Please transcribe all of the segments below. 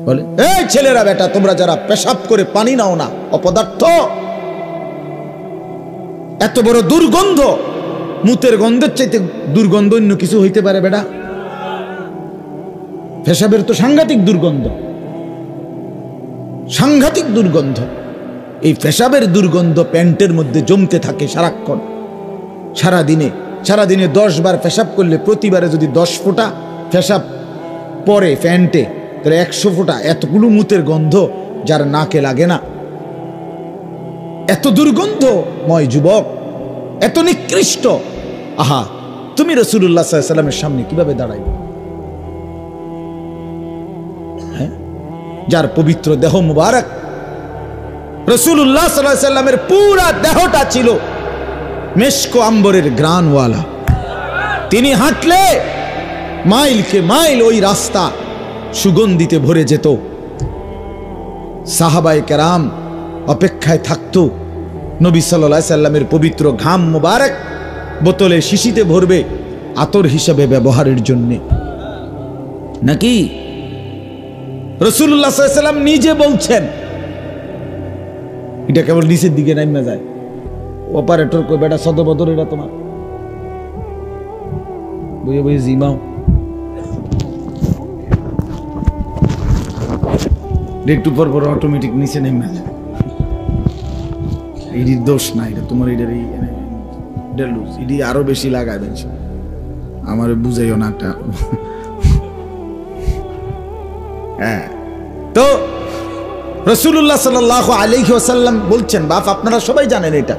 বলে, এই ছেলেরা বেটা, তোমরা যারা পেশাব করে পানি নাও না, অপদার্থ, এত বড় দুর্গন্ধ, মুতের গন্ধের চাইতে দুর্গন্ধ অন্য কিছু হইতে পারে বেটা? পেশাবের তো সাংঘাতিক দুর্গন্ধ, সাংঘাতিক দুর্গন্ধ। এই পেশাবের দুর্গন্ধ প্যান্টের মধ্যে জমতে থাকে সারাক্ষণ। সারাদিনে 10 বার পেশাব করলে প্রতিবারে যদি 10 ফোঁটা পেশাব পরে প্যান্টে, তাহলে 100 ফোঁটা, এতগুলো মুতের গন্ধ যার নাকে লাগে না। এত দুর্গন্ধময় যুবক, এত নিকৃষ্ট। আহা, তুমি রাসূলুল্লাহ সাল্লাল্লাহু আলাইহি ওয়াসাল্লামের সামনে কিভাবে দাঁড়াইবে? হ্যাঁ, যার পবিত্র দেহ মুবারক, রাসূলুল্লাহ সাল্লাল্লাহু আলাইহি ওয়াসাল্লামের পুরা দেহটা ছিল মেশক আম্বরের গ্রানওয়ালা। তিনি হাঁটলে মাইলকে মাইল ওই রাস্তা সুগন্ধিতে ভরে যেত। সাহাবায়ে কেরাম অপেক্ষায় থাকতো নবী সাল্লাল্লাহু আলাইহি সাল্লামের পবিত্র ঘাম মুবারক বোতলে শিশিতে ভরবে আতর হিসেবে ব্যবহারের জন্য। নাকি রাসূলুল্লাহ সাল্লাল্লাহু আলাইহি সাল্লাম নিজে বলছেন, এটা কেবল নিচের দিকে নামে যায়। অপারেটর কই, বেটা সদবদর এটা তোমার, বুঝে বুঝে জিমাও, একটু পর পর অটোমেটিক নিচে নেমে যায়। এটির দোষ না, এটা তোমার এটারই লুজ, এটি আরো বেশি লাগাবেন। আমার বুঝাইও না একটা। হ্যাঁ, তো রাসূলুল্লাহ সাল্লাল্লাহু আলাইহি ওয়াসাল্লাম বলছেন, বাপ আপনারা সবাই জানেন এটা,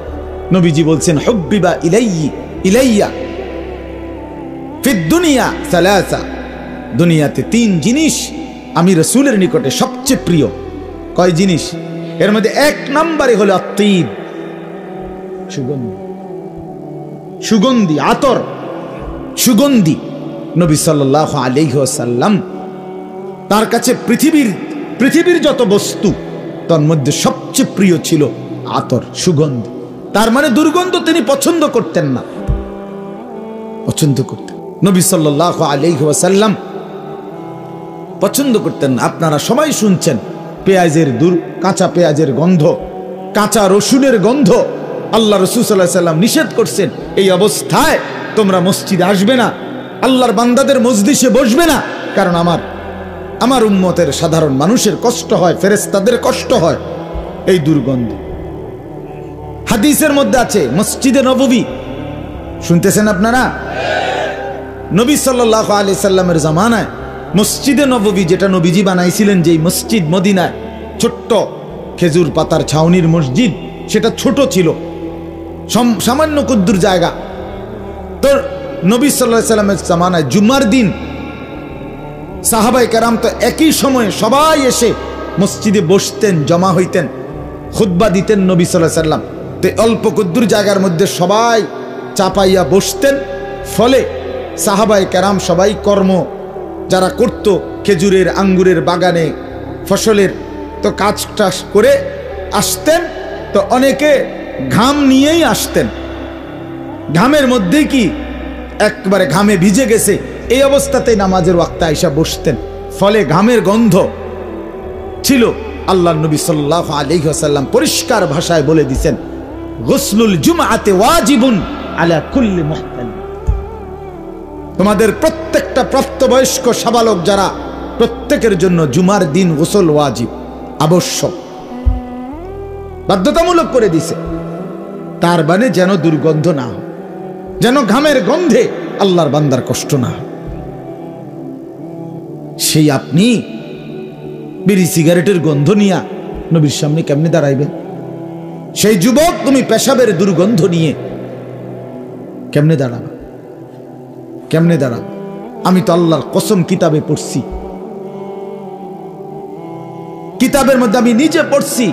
নবীজি বলছেন, হুব্বিবা ইলাইয়া ফিদ দুনিয়া সালাসা, দুনিয়াতে 3 জিনিস আমি রাসূলের নিকটে সবচেয়ে প্রিয়। কয় জিনিস? এর মধ্যে 1 নম্বরে হলো আত্তীব, সুগন্ধি, আতর, সুগন্ধি। নবী সাল্লাল্লাহু আলাইহি ওয়াসাল্লাম তার কাছে পৃথিবীর যত বস্তু, তার মধ্যে সবচেয়ে প্রিয় ছিল আতর, সুগন্ধি। তার মানে দুর্গন্ধ তিনি পছন্দ করতেন না, পছন্দ করতেন নবী সাল্লাল্লাহু আলাইহি ওয়াসাল্লাম পছন্দ করতেন না। আপনারা সবাই শুনছেন কাঁচা পেঁয়াজের গন্ধ, কাঁচা রসুনের গন্ধ আল্লাহ রাসূল সাল্লাল্লাহু আলাইহি ওয়াসাল্লাম নিষেধ করছেন। এই অবস্থায় তোমরা মসজিদে আসবে না, আল্লাহর বান্দাদের মজলিসে বসবে না, কারণ আমার উম্মতের সাধারণ মানুষের কষ্ট হয়, ফেরেশতাদের কষ্ট হয় এই দুর্গন্ধ। হাদিসের মধ্যে আছে মসজিদে নববী, শুনতেছেন আপনারা? নবী সাল্লাল্লাহু আলাইহি সাল্লামের জামানায় মসজিদে নববী, যেটা নবীজি বানাইছিলেন, যেই মসজিদ মদিনায় ছোট্ট খেজুর পাতার ছাউনির মসজিদ, সেটা ছোট ছিল, সামান্য কুদ্দুর জায়গা। তো নবী সাল্লাল্লাহু আলাইহি সাল্লামের জামানায় জুমার দিন সাহাবায়ে কেরাম তো একই সময়ে সবাই এসে মসজিদে বসতেন, জমা হইতেন, খুতবা দিতেন নবী সাল্লাল্লাহু আলাইহি সাল্লাম। তো অল্প কুদ্দুর জায়গার মধ্যে সবাই চাপাইয়া বসতেন। ফলে সাহাবায়ে কেরাম সবাই কর্ম যারা করত, খেজুরের আঙ্গুরের বাগানে ফসলের, তো কাজ টাজ করে আসতেন। তো অনেকে ঘাম নিয়েই আসতেন, ঘামের মধ্যে কি একবারে ঘামে ভিজে গেছে, এই অবস্থাতেই নামাজের ওয়াক্তে আইসা বসতেন। ফলে ঘামের গন্ধ ছিল। আল্লাহর নবী সাল্লাল্লাহু আলাইহি ওয়াসাল্লাম পরিষ্কার ভাষায় বলে দিয়েছেন, গুসলুল জুমআতি ওয়াজিবুন আলা কুল্লি মুহতালিম। তোমাদের প্রত্যেকটা প্রাপ্তবয়স্ক সাবালক যারা, প্রত্যেকের জন্য জুমার দিন গোসল ওয়াজিব, আবশ্যক, বাধ্যতামূলক করে দিছে। তার মানে যেন দুর্গন্ধ না হয়, যেন ঘামের গন্ধে আল্লাহর বান্দার কষ্ট না হয়। সেই আপনি বিড়ি সিগারেটের গন্ধ নিয়ে নবীর সামনে কেমনে দাঁড়াইবেন? সেই যুবক তুমি পেশাবের দুর্গন্ধ নিয়ে কেমনে দাঁড়াবা? কেমনে দাঁড়াবা? আমি তো আল্লাহর কসম কিতাবে পড়ছি, কিতাবের মধ্যে আমি নিজে পড়ছি,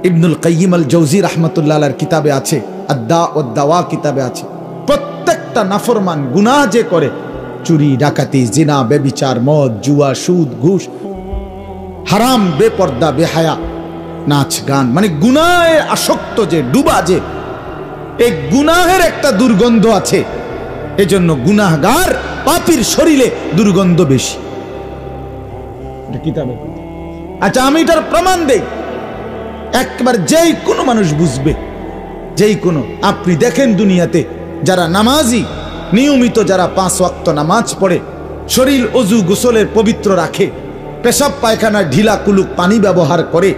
ইবনুল কাইয়িম আল জাওজি রাহমাতুল্লাহ আলাইহির কিতাবে আছে, আদ-দা ওয়াদ দাওয়া কিতাবে আছে, প্রত্যেকটা নাফরমান গুনাহ যে করে, চুরি, ডাকাতি, জিনা, ব্যভিচার, মদ, জুয়া, সুদ, ঘুষ, হারাম, বেপর্দা, বেহায়া, নাচ গান, মানে গুনাহে আসক্ত যে, ডুবা যে, এই গুনাহের একটা দুর্গন্ধ আছে। এজন্য গুনাহগার পাপীর শরীরে দুর্গন্ধ বেশি। কিতাবে। আচ্ছা, আমি এটার প্রমাণ দেই, একবার যেই কোনো মানুষ বুঝবে, যেই কোনো। আপনি দেখেন দুনিয়াতে যারা নামাজি, নিয়মিত যারা 5 ওয়াক্ত নামাজ পড়ে, শরীর অজু গোসলের পবিত্র রাখে, পেশাব পায়খানার ঢিলা কুলুক পানি ব্যবহার করে,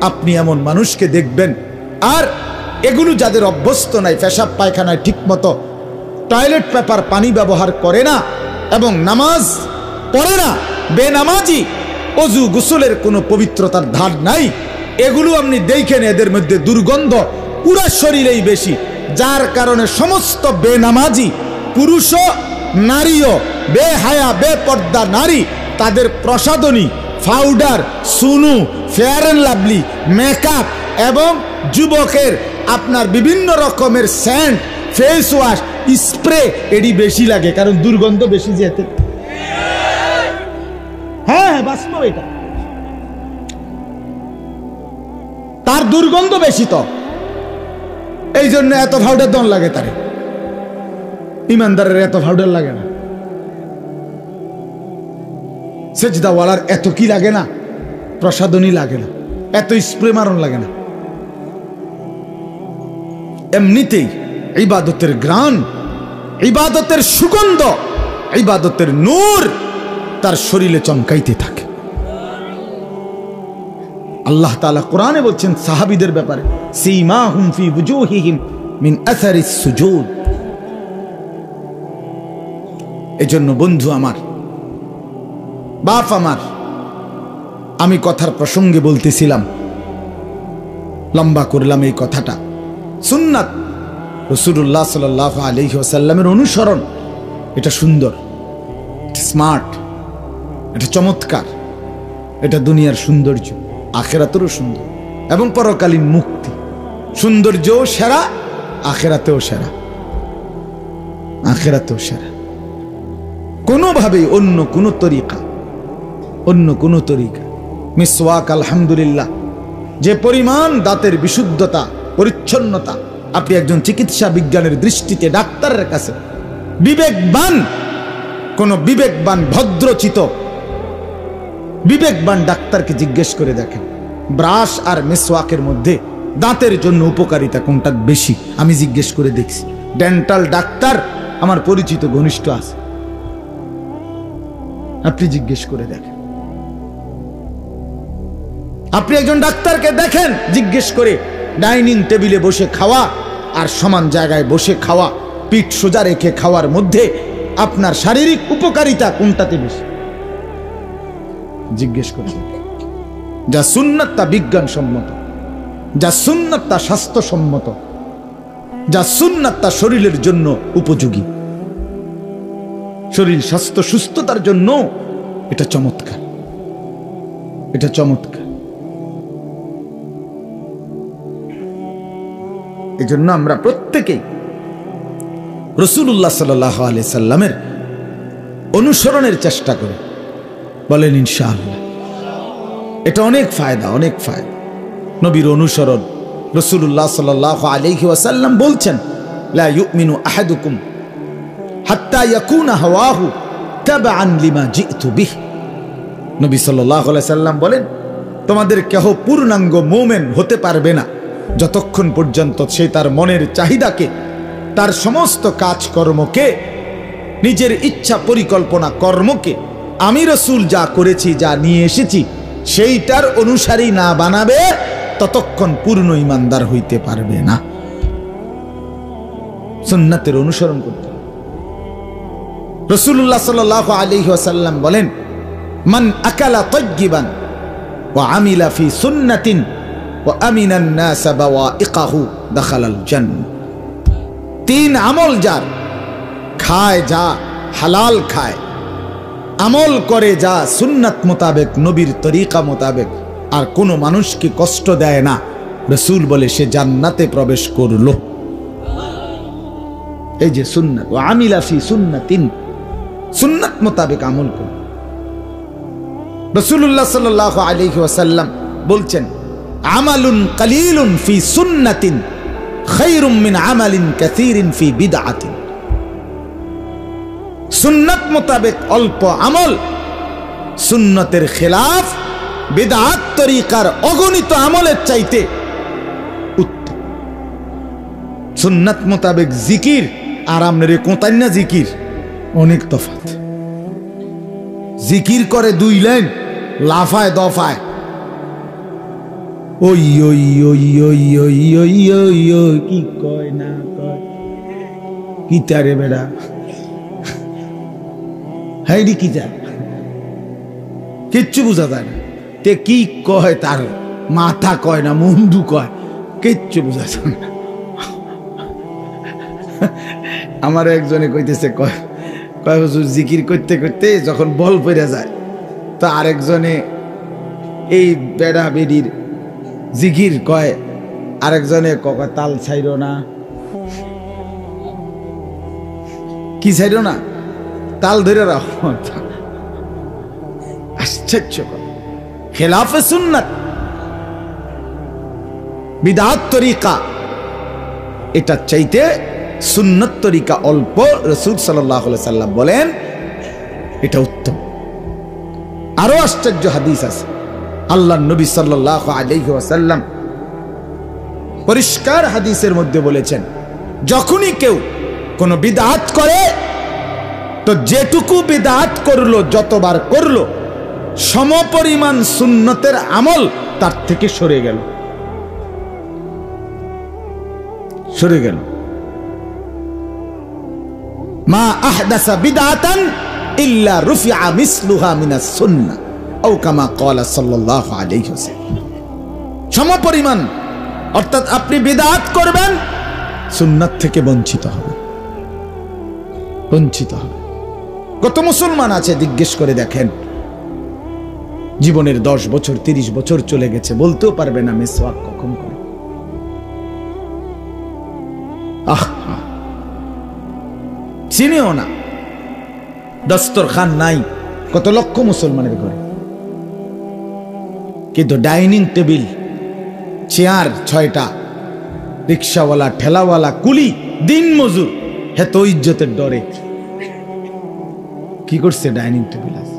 আপনি এমন মানুষকে দেখবেন। আর এগুলো যাদের অভ্যস্ত নাই, পেশাব পায়খানায় ঠিক মতো টয়লেট পেপার পানি ব্যবহার করে না এবং নামাজ পড়ে না, বেনামাজি, অজু গোসলের কোনো পবিত্রতার ধার নাই, এগুলো আপনি দেখেন এদের মধ্যে দুর্গন্ধ পুরো শরীরেই বেশি, যার কারণে সমস্ত বেনামাজি পুরুষও নারীও, বেহায়া বেপর্দা নারী, তাদের প্রসাধনী, পাউডার, সুনু, ফেয়ার অ্যান্ড লাভলি, মেকআপ এবং যুবকের আপনার বিভিন্ন রকমের সেন্ট, ফেস ওয়াশ, স্প্রে এটি বেশি লাগে, কারণ দুর্গন্ধ বেশি যেতে। হ্যাঁ, বাস্তব এটা, তার দুর্গন্ধ বেশি, তো এই জন্য এত পাউডার দন লাগে তারে। ইমানদারের এত পাউডার লাগে না, সেজদাওয়ালার এত কি লাগে না, প্রসাধনী লাগে না, এত স্প্রে মারণ লাগে না। এমনিতেই ইবাদতের গ্রান, ইবাদতের সুগন্ধ, ইবাদতের নূর তার শরীরে চমকাইতে থাকে। আল্লাহ তাআলা কোরআনে বলছেন সাহাবীদের ব্যাপারে, সীমাহুম ফি বুজুহিহিম মিন আসারিস সুজুদ। এজন্য বন্ধু আমার, বাপ আমার, আমি কথার প্রসঙ্গে বলতেছিলাম, লম্বা করলাম এই কথাটা। সুন্নাত রাসূলুল্লাহ সাল্লাল্লাহু আলাইহি ওয়াসাল্লামের অনুসরণ, এটা সুন্দর, এটা স্মার্ট, এটা চমৎকার, এটা দুনিয়ার সৌন্দর্য, আখিরাতেরও সুন্দর এবং পরকালীন মুক্তি। সৌন্দর্যও সেরা, আখিরাতেও সেরা, আখিরাতেও সেরা। কোনোভাবেই অন্য কোনো তরিকা, অন্য কোনো তরিকা, মিসওয়াক আলহামদুলিল্লাহ, যে পরিমাণ দাঁতের বিশুদ্ধতা, পরিচ্ছন্নতা, আপনি একজন চিকিৎসা বিজ্ঞানের দৃষ্টিতে ডাক্তারের কাছে বিবেকবান, কোন বিবেকবান ভদ্রচিত বিবেকবান ডাক্তারকে জিজ্ঞেস করে দেখেন, ব্রাশ আর মিসওয়াকের মধ্যে দাঁতের জন্য উপকারিতা কোনটা বেশি? আমি জিজ্ঞেস করে দেখছি, ডেন্টাল ডাক্তার আমার পরিচিত ঘনিষ্ঠ আছে, আপনি জিজ্ঞেস করে দেখেন। আপনি একজন ডাক্তারকে দেখেন, জিজ্ঞেস করে, ডাইনিং টেবিলে বসে খাওয়া আর সমান জায়গায় বসে খাওয়া, পিঠ সোজা রেখে খাওয়ার মধ্যে আপনার শারীরিক উপকারিতা কোনটাতে বেশি? জিজ্ঞেস করে। যা সুন্নাত তা বিজ্ঞানসম্মত, যা সুন্নাত তা স্বাস্থ্যসম্মত, যা সুন্নাত তা শরীরের জন্য উপযোগী, শরীর স্বাস্থ্য সুস্থতার জন্য এটা চমৎকার, এটা চমৎকার। এই জন্য আমরা প্রত্যেকেই রাসূলুল্লাহ সাল্লাল্লাহু আলাইহি সাল্লামের অনুসরণের চেষ্টা করি, বলেন ইনশাআল্লাহ। এটা অনেক ফায়দা, অনেক ফায়দা। নবীর অনুসরণ, রাসূলুল্লাহ সাল্লাল্লাহু আলাইহি ওয়াসাল্লাম বলছেন, লা ইউমিনু আহাদুকুম হাত্তা ইয়াকুনা হাওয়াহু তাবআন লিমা জিতু বিহ। নবী সাল্লাল্লাহু আলাইহি সাল্লাম বলেন, তোমাদের কেহ পূর্ণাঙ্গ মুমিন হতে পারবে না যতক্ষণ পর্যন্ত সে তার মনের চাহিদাকে, তার সমস্ত কাজকর্মকে, নিজের ইচ্ছা পরিকল্পনা কর্মকে আমি রাসূল যা করেছি, যা নিয়ে এসেছি সেইটার অনুসারী না বানাবে, ততক্ষণ পূর্ণ ঈমানদার হইতে পারবে না। সুন্নাতের অনুসরণ করতে। রাসূলুল্লাহ সাল্লাল্লাহু আলাইহি ওয়াসাল্লাম বলেন, মান আকালা তাইয়িবান ওয়া আমিলা ফি সুন্নাতিন ওয়া আমিনান নাস বাওয়াইকাহু দাখালাল জান্নাহ। 3 আমল যার, খায় যা হালাল খায়, আমল করে যা সুন্নাত মোতাবেক, নবীর তরিকা মোতাবেক, আর কোনো মানুষকে কষ্ট দেয় না, রাসূল বলে সে জান্নাতে প্রবেশ করলো। এই যে সুন্নাত, ওয়া আমিলা ফি সুন্নাতিন, সুন্নাত মোতাবেক আমল করে। রাসূলুল্লাহ সাল্লাল্লাহু আলাইহি ওয়াসাল্লাম বলছেন, আমালুন কালিলুন ফি সুন্নাতিন খায়রুম মিন আমালিন কাসীরিন ফি বিদআতিন। সুন্নাত মোতাবেক অল্প আমল সুন্নতের খেলাফ বিদআত তরিকার অগণিত আমলের চাইতে উত্তম। সুন্নাত মোতাবেক জিকির আর আমনের কোতান্না জিকির অনেক তফাৎ। জিকির করে 2 লাইন, লাফায় দফায়, ওই ওই ওই ওই ওই ওই ওই ওই কি কয় না কয় কি তারে বেড়া হাইডি কি যা কিচ্ছু বোঝা যায় না। তে কি কয় তার মাথা কয় না মুন্ডু কয়, কিচ্ছু বোঝা যায় না। আমার একজনে কইতেছে কয় কয় হুজুর জিকির করতে করতে যখন বল পড়ে যায় তো আরেকজনে এই বেড়া বেড়ির জিকির কয়, আরেকজনে কয় তাল ছাইরো না, কি ছাইরো না, তাল ধরে রাখো। আশ্চর্য খেলাফে সুন্নাত বিদআত তরিকা, এটা চাইতে সুন্নত তরিকা অল্প। রাসূল সাল্লাল্লাহু আলাইহি সাল্লাম বলেন এটা উত্তম। আরো আশ্চর্য হাদিস আছে, আল্লাহর নবী সাল্লাল্লাহু আলাইহি ওয়াসাল্লাম পরিষ্কার হাদিসের মধ্যে বলেছেন, যখনই কেউ কোনো বিদআত করে তো যেটুকু বিদআত করলো, যতবার করলো, সমপরিমাণ সুন্নতের আমল তার থেকে সরে গেল, সরে গেল। মা আহদাসা বিদআতান ইল্লা রুফিআ মিসলুহা মিনাস সুন্নাহ আও কামা ক্বালা সাল্লাল্লাহু আলাইহি ওয়াসাল্লাম। সমপরিমাণ, অর্থাৎ আপনি বিদআত করবেন, সুন্নাত থেকে বঞ্চিত হবে, বঞ্চিত হবে। কত মুসলমান আছে জিজ্ঞেস করে দেখেন, জীবনের 10 বছর 30 বছর চলে গেছে, বলতেও পারবে না মিসওয়াক কখন করে। চিনেও না, দস্তরখান নাই কত লক্ষ মুসলমানের ঘরে, কিন্তু ডাইনিং টেবিল, চেয়ার 6টা, রিক্সাওয়ালা, ঠেলাওয়ালা, কুলি, দিন মজুর, হেত ইজ্জতের ডরে কি করছে, ডাইনিং টেবিল আছে,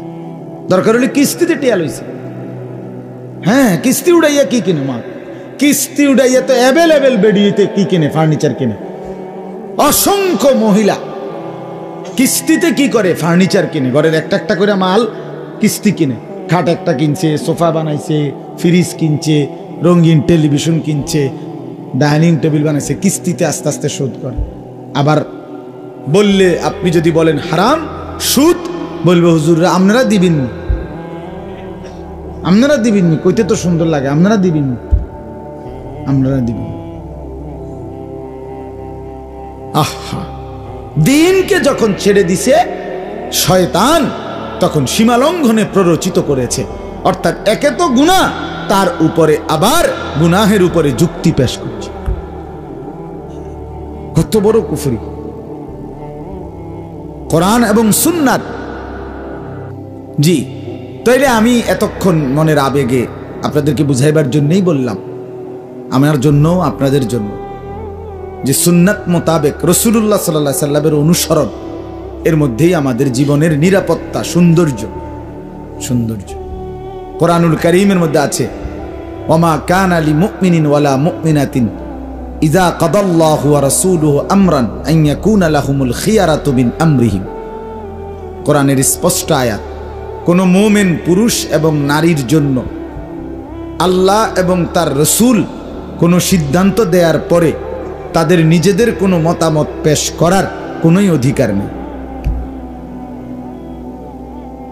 দরকার হলে কিস্তিতে টিয়া লইছে। হ্যাঁ, কিস্তি উড়াইয়া কি কিনে মা, কিস্তি উড়াইয়া তো অ্যাভেলেবেল বেডিতে কি কিনে, ফার্নিচার কিনে। অসংখ্য মহিলা কিস্তিতে কি করে, ফার্নিচার কিনে, ঘরের একটা একটা করে মাল কিস্তি কিনে, খাট একটা কিনছে, সোফা বানাইছে, ফ্রিজ কিনছে, রঙিন টেলিভিশন কিনছে, ডাইনিং টেবিল বানাইছে, কিস্তিতে আস্তে আস্তে শোধ করে। আবার বললে, আপনি যদি বলেন হারাম সুদ, বলবে হুজুররা আপনারা দিবেননি, আপনারা দিবেননি, কইতে তো সুন্দর লাগে, আপনারা দিবেননি, আপনারা দিবেন। আহা, দিনকে যখন ছেড়ে দিছে শয়তান, তখন সীমালঙ্ঘনে প্ররোচিত করেছে। অর্থাৎ একে তো গুনাহ, তার উপরে আবার গুনাহের উপরে যুক্তি পেশ করছে। কত বড় কুফরি! কোরআন এবং সুন্নাত। জি, তাইলে আমি এতক্ষণ মনের আবেগে আপনাদেরকে বুঝাইবার জন্যই বললাম, আমার জন্য, আপনাদের জন্য, যে সুন্নাত মোতাবেক রাসূলুল্লাহ সাল্লাল্লাহু আলাইহি সাল্লামের অনুসরণ, এর মধ্যেই আমাদের জীবনের নিরাপত্তা, সৌন্দর্য। সৌন্দর্য কোরআনুল কারীমের মধ্যে আছে, ওয়ামা কানা লিমুমিনিন ওয়ালা মুমিনাতিন ইযা কাদাল্লাহু ওয়া রাসূলুহু আমরান আন ইয়াকুনা লাহুমুল খিয়ারাতু মিন আমরিহিম। কোরআনের স্পষ্ট আয়াত, কোন মুমিন পুরুষ এবং নারীর জন্য আল্লাহ এবং তার রাসূল কোন সিদ্ধান্ত দেওয়ার পরে তাদের নিজেদের কোনো মতামত পেশ করার কোনো অধিকার নেই,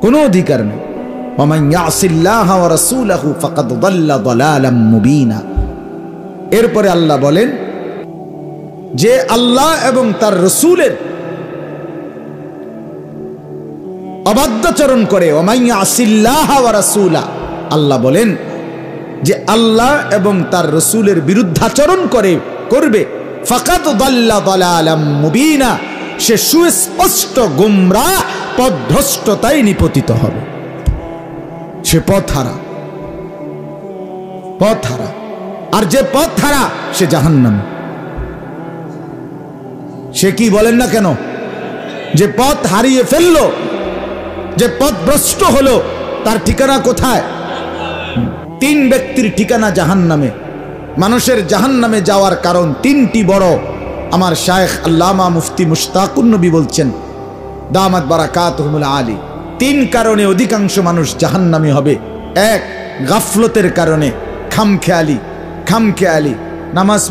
কোনো অধিকার নেই। ওয়ামান ইয়াসিল্লাহা ওয়া রাসূলাহু ফাকাদ দাল্লা দালালাম মুবিনা। এরপরে আল্লাহ বলেন যে আল্লাহ এবং তার রাসূলের অবাধ্যচরণ করে, ওয়ামান ইয়াসিল্লাহা ওয়া রাসূলা, আল্লাহ বলেন যে আল্লাহ এবং তার রাসূলের বিরুদ্ধাচরণ করবে, ফাকাদ দাল্লা দালালাম মুবিনা, সে সুস্পষ্ট গোমরাহ পথভ্রষ্টতায় নিপতিত হবে, সে পথহারা, পথহারা। আর যে পথহারা সে জাহান্নামী। সে কি বলেন না কেন, যে পথ হারিয়ে ফেললো, যে পথভ্রষ্ট হলো, তার ঠিকানা কোথায়? 3 ব্যক্তির ঠিকানা জাহান্নামে। মানুষের জাহান্নামে যাওয়ার কারণ 3টি বড়। আমার শায়েখ আল্লামা মুফতি মুশতাকুন নবী বলছেন দামাত বারাকাতুহুল আলী, 3 কারণে অধিকাংশ মানুষ জাহান্নামী হবে। 1, গাফলতের কারণে, খামখেয়ালি। নামাজ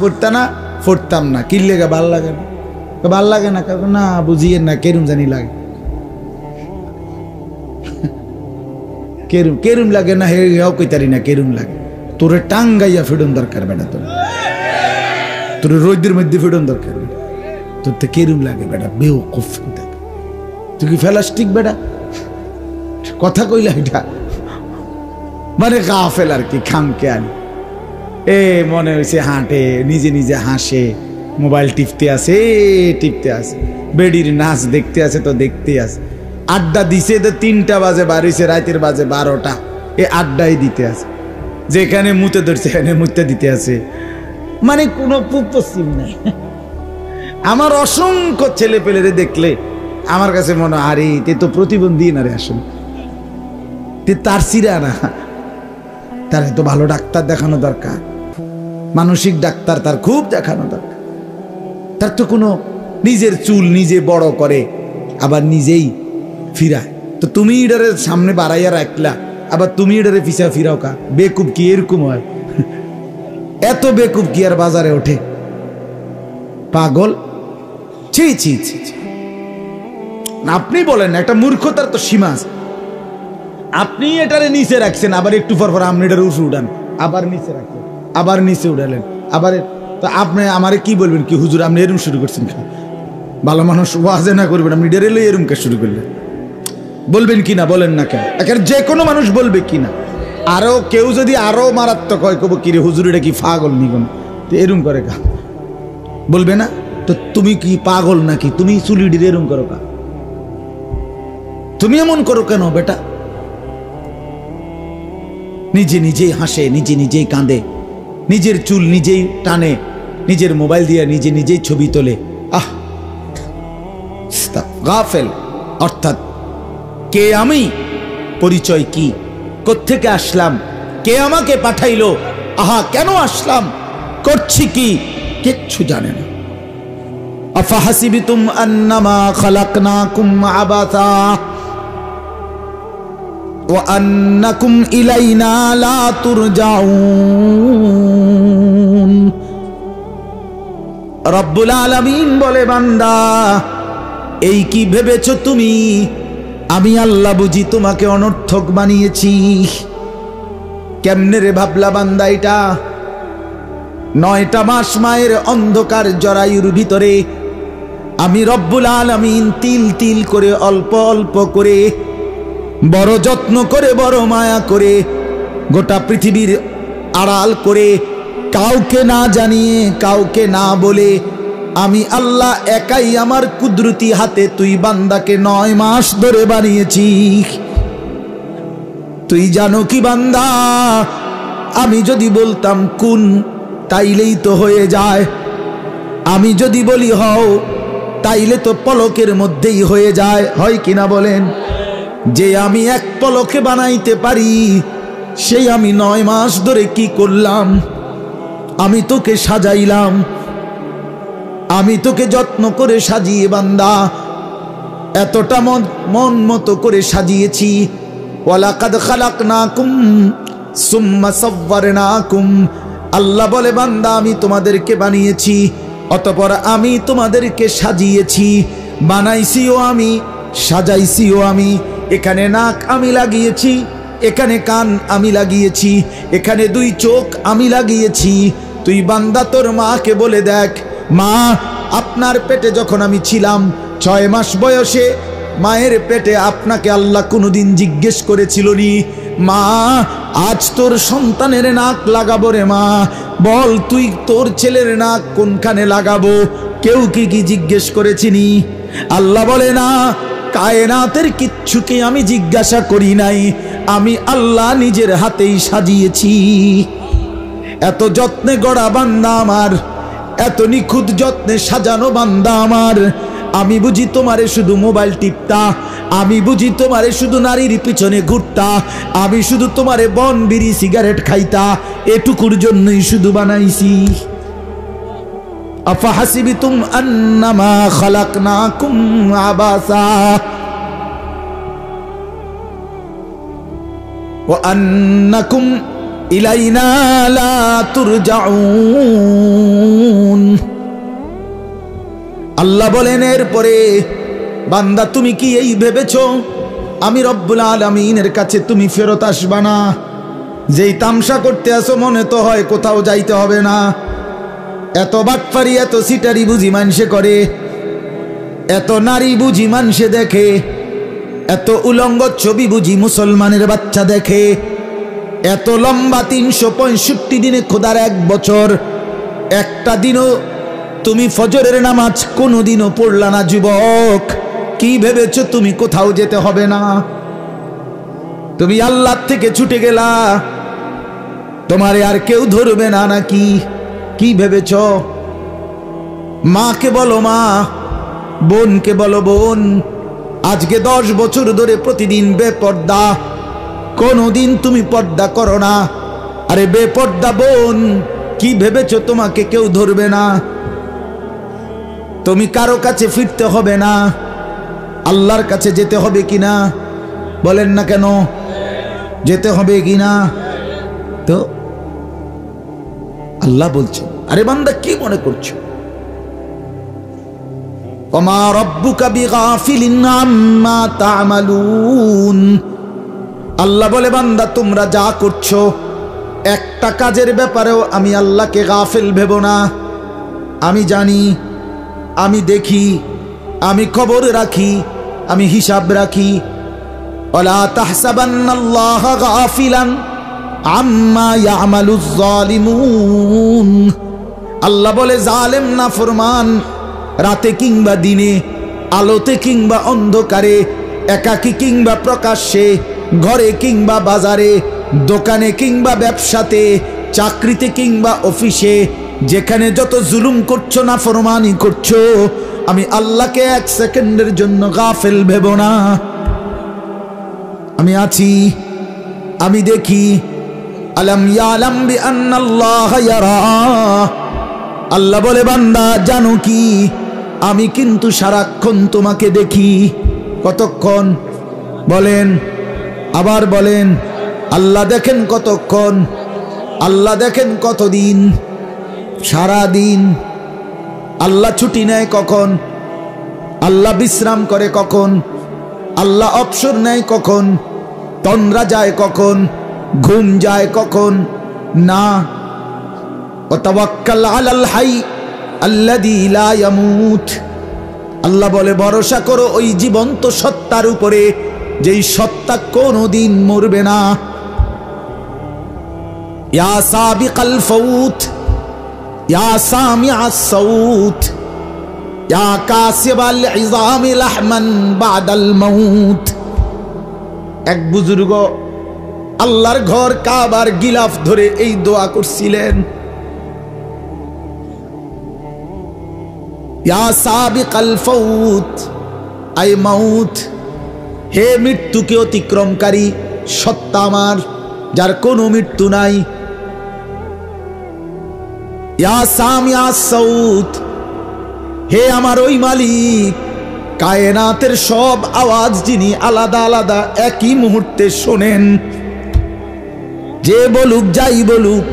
পড়তাম না, কি লেগে? ভাল লাগে না, ভাল লাগে না, না বুঝিয়ে না, কেরুম জানি লাগে, কেরুম লাগে না, হেও কইতারি না, কেরুম লাগে। তোরে টাঙ্গাইয়া ফিডন দরকার বেটা, তোর রোদের মধ্যে ফিডন দরকার, তোর তো কেরুম লাগে বেটা, বেওকুফ। তুই কি ফেলাস্টিক বেটা? কথা কইলা এটা মানে গাফেল আর কি, খামখেয়ালি। মনে হয়েছে হাঁটে, নিজে নিজে হাসে, মোবাইল টিপতে আছে, বেডির নাচ দেখতে আছে তো দেখতে আছে। আড্ডা দিছে তো 3টা বাজে, বাড়িছে রাতের বাজে 12টা, আড্ডাই দিতে আছে। যেখানে মুতে ধরছে এখানে মুতে দিতে আছে, মানে কোনো পশ্চিম নাই। আমার অসংখ্য ছেলে পেলেরে দেখলে আমার কাছে মনে হয়, আরে তে তো প্রতিবন্ধী না রে, আসলে তার সিরা না, তার তো ভালো ডাক্তার দেখানো দরকার, মানসিক ডাক্তার তার খুব দেখানো দরকার। তার তো কোনো নিজের চুল নিজে বড় করে আবার নিজেই ফিরায়, তো তুমি এটারে সামনে বাড়াইয়া রাখলা, আবার তুমি এটারে পিছা ফিরাও কা? বেকুব কি এরকম হয়? এত বেকুব কি আর বাজারে ওঠে? পাগল। ছি ছি ছি। আপনি বলেন একটা মূর্খতার তো সীমা আছে। আপনি এটারে নিচে রাখছেন, আবার একটু পর আপনি এটারে উঁচু উঠান, আবার নিচে রাখছেন, আবার নিচে উঠালেন, আবার। তো আপনি আমারে কি বলবেন? কি হুজুর আপনি এরম শুরু করছেন? ভালো মানুষ ওয়াজে না করবেন, আপনি ডেরে লই এরম কে শুরু করলেন? বলবেন কি না? বলেন না কেন? এখানে যে কোনো মানুষ বলবে কি না? আরো কেউ যদি আরো মারাত্মক হয়, কব কি রে হুজুর এটা কি পাগল নিগন, তো এরম করে কা? বলবে না? তো তুমি কি পাগল নাকি? তুমি চুলিডির এরম করো কা? তুমি এমন করো কেন বেটা? নিজে নিজেই হাসে, নিজে নিজেই কাঁদে, নিজের চুল নিজেই টানে, নিজের মোবাইল দিয়ে নিজে নিজেই ছবি তোলে। গাফেল। অর্থাৎ কে আমি, পরিচয় কি, কোত্থেকে আসলাম, কে আমাকে পাঠাইলো, কেন আসলাম, করছি কি, কিচ্ছু জানে না। আফাহাসিবতুম আন্নামা খালাকনাকুম আবাসা ওয়া আন্নাকুম ইলাইনা লা তুরজাউন। রব্বুল আলামিন বলে, বান্দা এই কি ভেবেছো তুমি আমি আল্লাহ বুঝি তোমাকে অনর্থক বানিয়েছি? কেমনে রে ভাবলা বান্দা এটা? 9টা মাস মায়ের অন্ধকার জরায়ুর ভিতরে আমি রব্বুল আলামিন তিল তিল করে, অল্প অল্প করে, বড় যত্ন করে, বড় মায়া করে, গোটা পৃথিবীর আড়াল করে, কাউকে না জানিয়ে, কাউকে না বলে, আমি আল্লাহ একাই আমার কুদরতি হাতে তুই বান্দাকে 9 মাস ধরে বানিয়েছি। তুই জানো কি বান্দা, আমি যদি বলতাম কুন, তাইলেই তো হয়ে যায়। আমি যদি বলি হও, তাইলে তো পলকের মধ্যেই হয়ে যায়, হয় কিনা বলেন? যে আমি এক পলকে বানাইতে পারি, সেই আমি 9 মাস ধরে কি করলাম? আমি তোকে সাজাইলাম, আমি তোকে যত্ন করে সাজিয়ে বান্দা এতটা মন মতো করে সাজিয়েছি। ওয়ালাকাদ খালাকনাকুম সুম্মা সাওয়ারনাকুম। আল্লাহ বলে, বান্দা আমি তোমাদেরকে বানিয়েছি, অতঃপর আমি তোমাদেরকে সাজিয়েছি, বানাইছিও আমি, সাজাইছিও আমি। এখানে নাক আমি লাগিয়েছি, এখানে কান আমি লাগিয়েছি, এখানে 2 চোখ আমি লাগিয়েছি। তুই বান্দা তোর মাকে বলে দেখ, মা আপনার পেটে যখন আমি ছিলাম 6 মাস বয়সে, মায়ের পেটে আপনাকে আল্লাহ কোনোদিন জিজ্ঞেস করেছিল নি, মা আজ তোর সন্তানের নাক লাগাবো রে মা, বল তুই তোর ছেলের নাক কোনখানে লাগাবো, কেউ কি জিজ্ঞেস করেছিনি? আল্লাহ বলে, না, কায়নাতের কিচ্ছুকে আমি জিজ্ঞাসা করি নাই, আমি আল্লাহ নিজের হাতেই সাজিয়েছি। এত যত্নে গড়া বান্দা আমার, এত নিখুঁত যত্নে সাজানো বান্দা আমার, আমি বুঝি তোমারে শুধু মোবাইল টিপতা, আমি বুঝি তোমারে শুধু নারীর পিছনে ঘুরতা, আমি শুধু তোমারে বন বিড়ি সিগারেট খাইতা, এটুকুর জন্যই শুধু বানাইছি। আফাহাসিবিতুম আন্নামা খালাকনাকুম আবাসা ওয়া আন্নাকুম ইলাইনা লা তুরজাউন। আল্লাহ বলেন এরপরে, বান্দা তুমি কি এই ভেবেছো আমি রব্বুল আলামিনের কাছে তুমি ফেরত আসবা না? যেই তামসা করতে আসো মনে তো হয় কোথাও যাইতে হবে না। এত বাটপারি এত সিটারি বুঝি মানুষে করে, এত নারী বুঝি মানুষে দেখে, এত উলঙ্গ ছবি বুঝি মুসলমানের বাচ্চা দেখে, এত লম্বা 365 দিনে খোদার 1 বছর, একটা দিনও তুমি ফজরের নামাজ কোনোদিনও পড়লা না যুবক। কি ভেবেছো তুমি কোথাও যেতে হবে না? তুমি আল্লাহ থেকে ছুটে গেলা, তোমারে আর কেউ ধরবে না নাকি? কি ভেবেছ? মাকে বলো মা, বোনকে বলো বোন, আজকে 10 বছর ধরে প্রতিদিন বেপর্দা, কোনোদিন তুমি পর্দা করো না। আরে বেপর্দা বোন, কি ভেবেছো তোমাকে কেউ ধরবে না? তুমি কারো কাছে ফিরতে হবে না, আল্লাহর কাছে যেতে হবে কিনা? বলেন না কেন? যেতে হবে কিনা? তো আল্লাহ বলছে, আরে বান্দা কি মনে করছো? ওমা রব্বুকা বিগাফিলিন আম্মা তা'মালুন। আল্লাহ বলে, বান্দা তোমরা যা করছো একটা কাজের ব্যাপারেও আমি আল্লাহকে গাফিল ভেবো না। আমি জানি, আমি দেখি, আমি খবর রাখি, আমি হিসাব রাখি। ওয়ালা তাহসাবান্নাল্লাহা গাফিলান আম্মা ইয়ামালুজ জালিমুন। আল্লাহ বলে, জালেম নাফরমান রাতে কিংবা দিনে, আলোতে কিংবা অন্ধকারে, একাকী কিংবা প্রকাশ্যে, ঘরে কিংবা বাজারে, দোকানে কিংবা ব্যবসাতে, চাকরিতে কিংবা অফিসে, যেখানে যত জুলুম করছো না ফরমানি করছো, আমি আল্লাহকে 1 সেকেন্ডের জন্য গাফেল ভেবো না। আমি আছি, আমি দেখি। আলাম ইয়ালাম বিআন্নাল্লাহা ইয়ারা। আল্লাহ বলে, বান্দা জানো কি, আমি কিন্তু সারাক্ষণ তোমাকে দেখি। কতক্ষণ? বলেন, আবার বলেন। আল্লাহ দেখেন কতক্ষণ? আল্লাহ দেখেন কতদিন? সারা দিন। আল্লাহ ছুটি নেয় কখন? আল্লাহ বিশ্রাম করে কখন? আল্লাহ অবসর নেয় কখন? তন্দ্রা যায় কখন? ঘুম যায় কখন? না। ওয়াতাওয়াক্কাল আলাল হাই আল্লাযী লা ইয়ামুত। আল্লাহ বলে, ভরসা করো ওই জীবন্ত সত্তার উপরে, যেই সত্তা কোনদিন মরবে না। ইয়া সাবিকাল ফাউত, ইয়া সামিআস সাউত, ইয়া কাসিবাল ইযামি লাহমান বাদাল মাউত। এক বুজুর্গ আল্লাহর ঘর কাবার গিলাফ ধরে এই দোয়া করছিলেন, ইয়া সাবিকাল ফাউত, আই মাউত, হে মৃত্যুকে অতিক্রমকারী সত্তা আমার, যার কোনো মৃত্যু নাই। ইয়া সামিআস সাউত, হে আমার ওই মালিক, কায়নাতের সব আওয়াজ যিনি আলাদা আলাদা একই মুহূর্তে শোনেন। যে বলুক, যাই বলুক,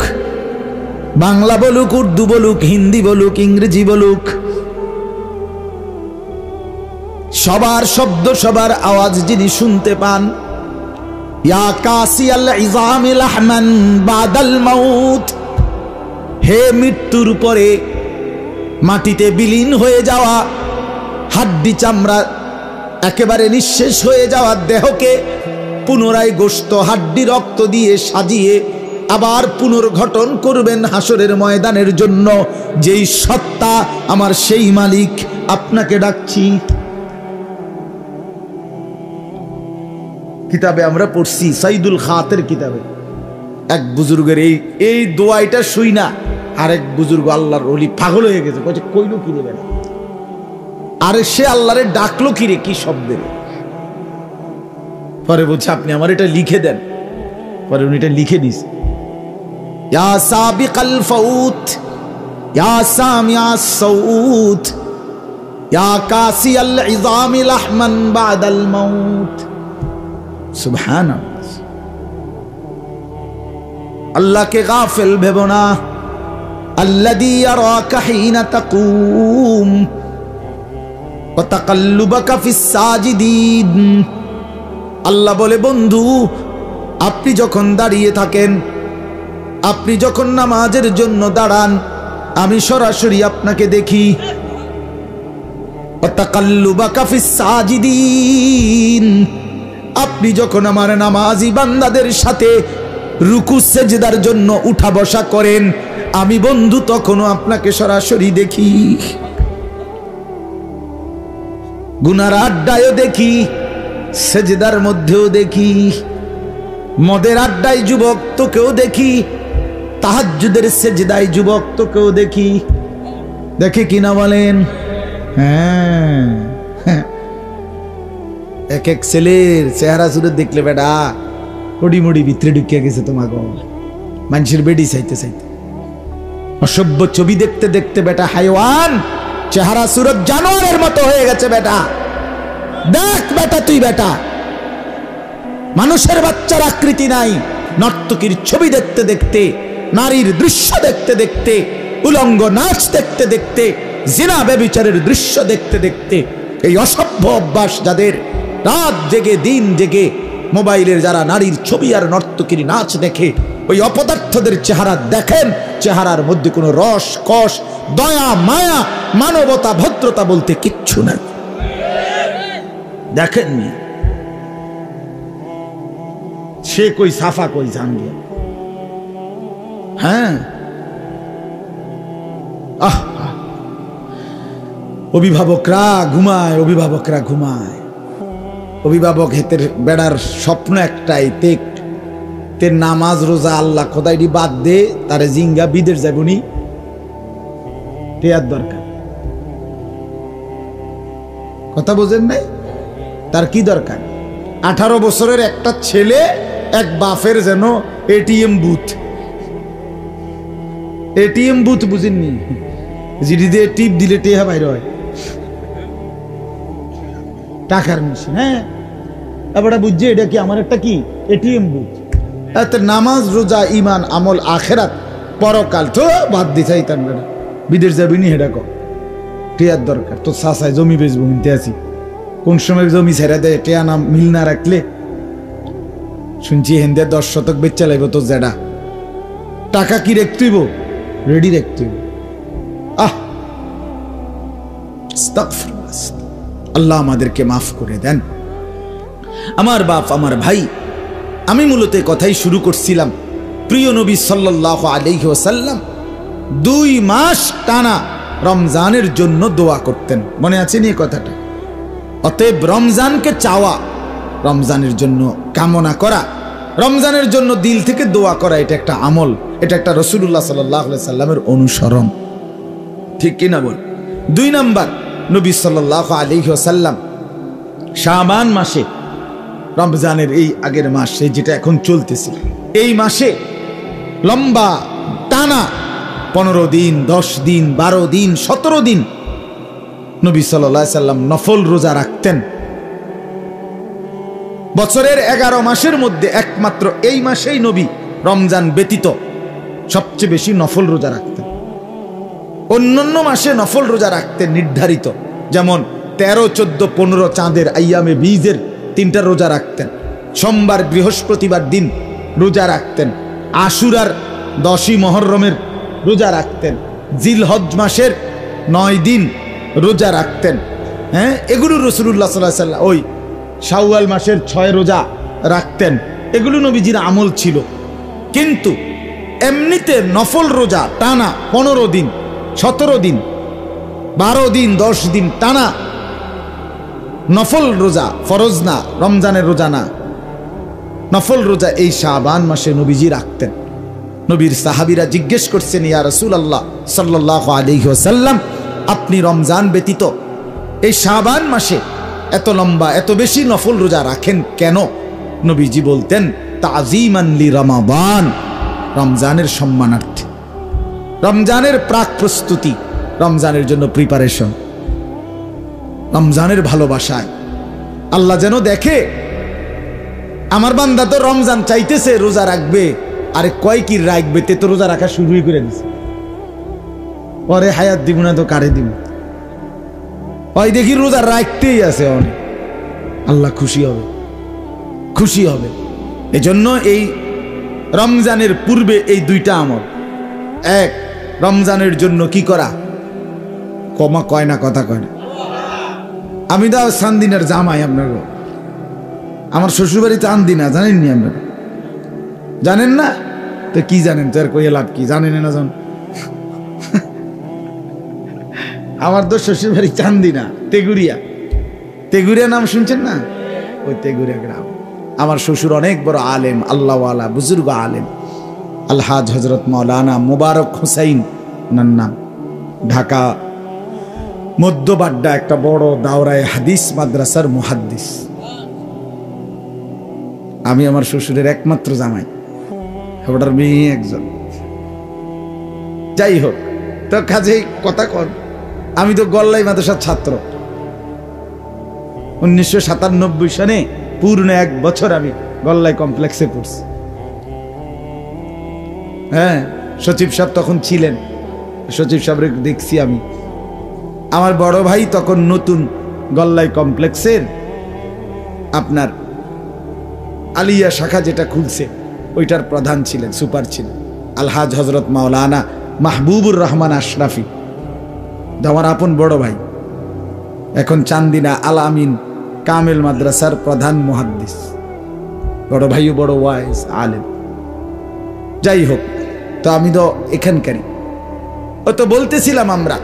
বাংলা বলুক, উর্দু বলুক, হিন্দি বলুক, ইংরেজি বলুক, সবার শব্দ, সবার আওয়াজ যিনি শুনতে পান। ইয়া কাসিয়াল ইযামি লাহমান বাদাল মাউত, হে মৃত্যুর পরে মাটিতে বিলীন হয়ে যাওয়া, হাড্ডি চামড়া একেবারে নিঃশেষ হয়ে যাওয়া দেহকে পুনরায় গোশত, হাড্ডি, রক্ত দিয়ে সাজিয়ে আবার পুনর্গঠন করবেন হাসরের ময়দানের জন্য যেই সত্তা আমার, সেই মালিক আপনাকে ডাকছি। কিতাবে আমরা পড়ছি, সাইদুল খাতের কিতাবে, এক বুজুর্গের এই দোয়াইটা শুই না আরেক বুজুর্গ আল্লাহর ওলি পাগল হয়ে গেছে, কইলো কি দেবে না। আরে সে আল্লাহরে ডাকলো কি রে, কি শব্দে? পরে বলছে আপনি আমার এটা লিখে দেন। পরে উনি এটা লিখে দিস, ইয়া সাবিকাল ফাউত ইয়া সামিয়াস সাউত ইয়া কাসিয়াল ইযামি লাহমান বাদাল মাউত। সুবহানাল্লাহ। আল্লাহকে গাফিল ভেবো না। আল্লাযী ইয়ারাকা হিনা তাকুম ওয়া তাকাল্লুবাকা ফিস সাজিদিন। আল্লাহ বলে, বন্ধু আপনি যখন দাঁড়িয়ে থাকেন, আপনি যখন নামাজের জন্য দাঁড়ান, আমি সরাসরি আপনাকে দেখি। ওয়া তাকাল্লুবাকা ফিস সাজিদিন, আপনি যখন আমার নামাজি বান্দাদের সাথে রুকু সেজদার জন্য উঠা বসা করেন, আমি বন্ধু তখনও আপনাকে সরাসরি দেখি। গুনার আড্ডায়ও দেখি, সেজদার মধ্যেও দেখি, মদের আড্ডায় যুবক তোকেও দেখি, তাহাজ্জুদের সেজদায় যুবক তোকেও দেখি। দেখে কিনা বলেন? হ্যাঁ, এক এক ছেলের চেহারা সুরত দেখলে বেটা ওডি মুডি ভিতরে ঢুকিয়া গেছে তোমাকে, মানুষের বেডি চাইতে চাইতে, অসভ্য ছবি দেখতে দেখতে বেটা হাইওয়ান চেহারা সুরত জানোয়ারের মতো হয়ে গেছে বেটা। দেখ বেটা, তুই বেটা মানুষের বাচ্চার আকৃতি নাই। নর্তকীর ছবি দেখতে দেখতে, নারীর দৃশ্য দেখতে দেখতে, উলঙ্গ নাচ দেখতে দেখতে, জিনা ব্যভিচারের দৃশ্য দেখতে দেখতে, এই অসভ্য অভ্যাস যাদের, রাত জেগে দিন জেগে মোবাইলের যারা নারীর ছবি আর নর্তকীর নাচ দেখে, ওই অপদার্থদের চেহারা দেখেন, চেহারার মধ্যে কোনো রস কষ দয়া মায়া মানবতা ভদ্রতা বলতে কিচ্ছু নাই। দেখেননি সে কই সাফা কই জানবে। হ্যাঁ, অভিভাবকরা ঘুমায়, অভিভাবকরা ঘুমায়। অভিভাবক হেতের বেড়ার স্বপ্ন একটাই, তে নামাজ রোজা আল্লাহ খোদাইডি বাদ দে, তারে জিঙ্গা বিদেশ যাবনি টেয়ার দরকার। কথা বোঝেন নাই? তার কি দরকার? 18 বছরের একটা ছেলে এক বাফের যেন এটিএম বুথ, এটিএম বুথ বুঝেননি? জিডি দিয়ে টিপ দিলে টেহা বাইর হয়, টাকার মেশিন। হ্যাঁ, এবারে বুঝছে এটা কি আমার একটা কি এটিএম বুথ। এত নামাজ রোজা ইমান আমল আখেরাত পরকাল তো বাদ দি চাইতাম বেটা, বিদেশ যাবি নি হেডা কো টেয়ার দরকার। তো সাসায় জমি বেচবো কিনতে আছি, কোন সময় জমি ছেড়ে দেয় টেয়া নাম মিল না রাখলে। শুনছি হেন্দে 10 শতক বেচা লাগবে তো জেডা, টাকা কি রাখতেইব? রেডি রাখতেইব। আল্লাহ আমাদেরকে মাফ করে দেন। আমার বাপ, আমার ভাই, আমি মূলত কথাই শুরু করছিলাম। প্রিয় নবী সাল্লাল্লাহু আলাইহি ওয়াসাল্লাম 2 মাস টানা রমজানের জন্য দোয়া করতেন, মনে আছে নি কথাটা? অতএব রমজানকে চাওয়া, রমজানের জন্য কামনা করা, রমজানের জন্য দিল থেকে দোয়া করা, এটা একটা আমল, এটা একটা রাসূলুল্লাহ সাল্লাল্লাহু আলাইহি সাল্লামের অনুসরণ, ঠিক কিনা বল? 2 নাম্বার, নবী সাল্লাল্লাহু আলাইহি ওয়াসাল্লাম শাবান মাসে, রমজানের এই আগের মাসে যেটা এখন চলতেছে, এই মাসে লম্বা টানা 15 দিন, 10 দিন, 12 দিন, 17 দিন নবী সাল্লাল্লাহু আলাইহি সাল্লাম নফল রোজা রাখতেন। বছরের 11 মাসের মধ্যে একমাত্র এই মাসেই নবী রমজান ব্যতীত সবচেয়ে বেশি নফল রোজা রাখতেন। অন্যান্য মাসে নফল রোজা রাখতেন নির্ধারিত, যেমন 13, 14, 15 চাঁদের আইয়ামে বীজের 3টা রোজা রাখতেন, সোমবার বৃহস্পতিবার দিন রোজা রাখতেন, আশুরার 10ই মুহররমের রোজা রাখতেন, জিলহজ মাসের 9 দিন রোজা রাখতেন। হ্যাঁ, এগুলো রাসূলুল্লাহ সাল্লাল্লাহু আলাইহি ওয়াসাল্লাম ওই শাওয়াল মাসের 6 রোজা রাখতেন, এগুলো নবীজির আমল ছিল। কিন্তু এমনিতে নফল রোজা টানা 15 দিন, 17 দিন, 12 দিন, 10 দিন টানা নফল রোজা, ফরজ না, রমজানের রোজা না, নফল রোজা এই শাবান মাসে নবীজি রাখতেন। নবীর সাহাবীরা জিজ্ঞেস করছেন, ইয়া রাসূলুল্লাহ সাল্লাল্লাহু আলাইহি ওয়াসাল্লাম, আপনি রমজান ব্যতীত এই শাবান মাসে এত লম্বা এত বেশি নফল রোজা রাখেন কেন? নবীজি বলতেন তাজিমান লি রমাদান, রমজানের সম্মানার্থে, রমজানের প্রাক প্রস্তুতি, রমজানের জন্য প্রিপারেশন, রমজানের ভালোবাসায়। আল্লাহ যেন দেখে আমার বান্দা তো রমজান চাইতেছে, রোজা রাখবে, আরে কয় কি রাখবে, তে তো রোজা রাখা শুরুই করে দিছে, পরে হায়াত দিব না তো কারে দিব, ওই দেখি রোজা রাখতেই আছে অনেক। আল্লাহ খুশি হবে, খুশি হবে। এজন্য এই রমজানের পূর্বে এই দুইটা আমল, এক রমজানের জন্য কি করা, কমা কয় না, কথা কয় না। আমি দাও চান্দিনার জামাই, আপনার আমার শ্বশুরবাড়িতে আন্দিনা, জানেননি আপনারা? জানেন না তো কি জানেন, তো আর কই লাভ কি, জানেন না জান। আমার তো শ্বশুরবাড়ি চান্দিনা, তেগুরিয়া। তেগুরিয়া নাম শুনছেন না? ওই তেগুরিয়া গ্রাম। আমার শ্বশুর অনেক বড় আলেম, আল্লাহওয়ালা বুজুর্গ আলেম, আলহাজ হজরত মৌলানা মুবারক হুসাইন ওনার নাম। ঢাকা মধ্যবাড্ডা একটা বড় দাওরায়ে হাদিস মাদ্রাসার মুহাদ্দিস। আমি আমার শ্বশুরের একমাত্র জামাই, ওটার মেয়ে একজন। যাই হোক, তো কাজেই কথা কর, আমি তো গল্লাই মাদ্রাসার ছাত্র। 1997 সালে পূর্ণ 1 বছর আমি গল্লাই কমপ্লেক্সে পড়ছি। হ্যাঁ, সচিব সাহেব তখন ছিলেন, সচিব সাহেবরে দেখছি আমি। আমার বড় ভাই তখন নতুন গল্লাই কমপ্লেক্সের আপনার আলিয়া শাখা যেটা খুলছে ওইটার প্রধান ছিলেন, সুপার ছিলেন আলহাজ হজরত মাওলানা মাহবুবুর রহমান আশরাফি, আমার আপন বড় ভাই। এখন চান্দিনা আল আমিন কামেল মাদ্রাসার প্রধান মুহাদ্দিস, বড় ভাইও বড় ওয়াইজ আলেম। যাই হোক, তো আমি তো এখানকারই। ও তো বলতেছিলাম আমরা